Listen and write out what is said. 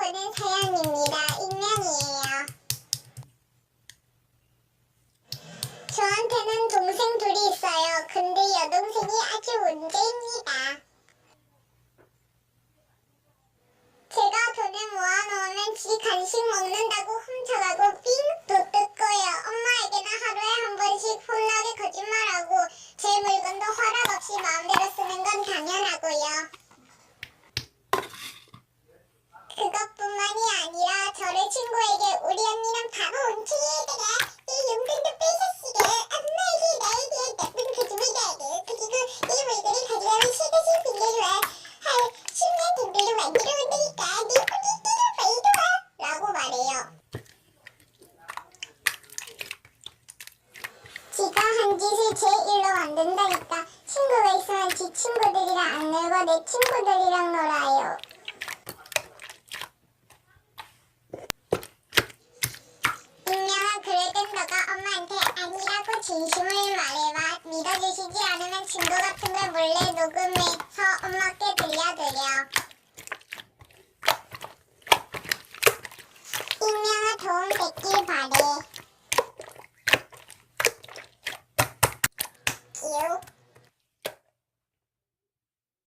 보낸 사연입니다. 익명이에요. 저한테는 동생 둘이 있어요. 근데 여동생이 아주 문제입니다. 제가 돈을 모아놓으면 지 간식 먹는다고 훔쳐가고 삥도 뜯고요. 엄마에게는 하루에 한 번씩 혼나게 거짓말하고 제 물건도 허락 없이 마음대로 쓰는 건 당연하고요. 그것뿐만이 아니라 저를 친구에게 우리 언니랑 바로 훔치기에다가 이 용돈도 뺏었으게 엄마에게 나에 대한 나쁜 거짓말도 그리고 이 물건을 가져가면 실컷을 빌려줘야 할 10년 동글로 만들어 온다니까 내 꼬리띠로 빨리 도와! 라고 말해요. 지가 한 짓을 제 일로 만든다니까 친구가 있으면 지 친구들이랑 안 놀고 내 친구들이랑 놀아요. 익명아 그래도 너가 엄마한테 아니라고 진심을 말해봐. 믿어주시지 않으면 증거 같은 걸 몰래 녹음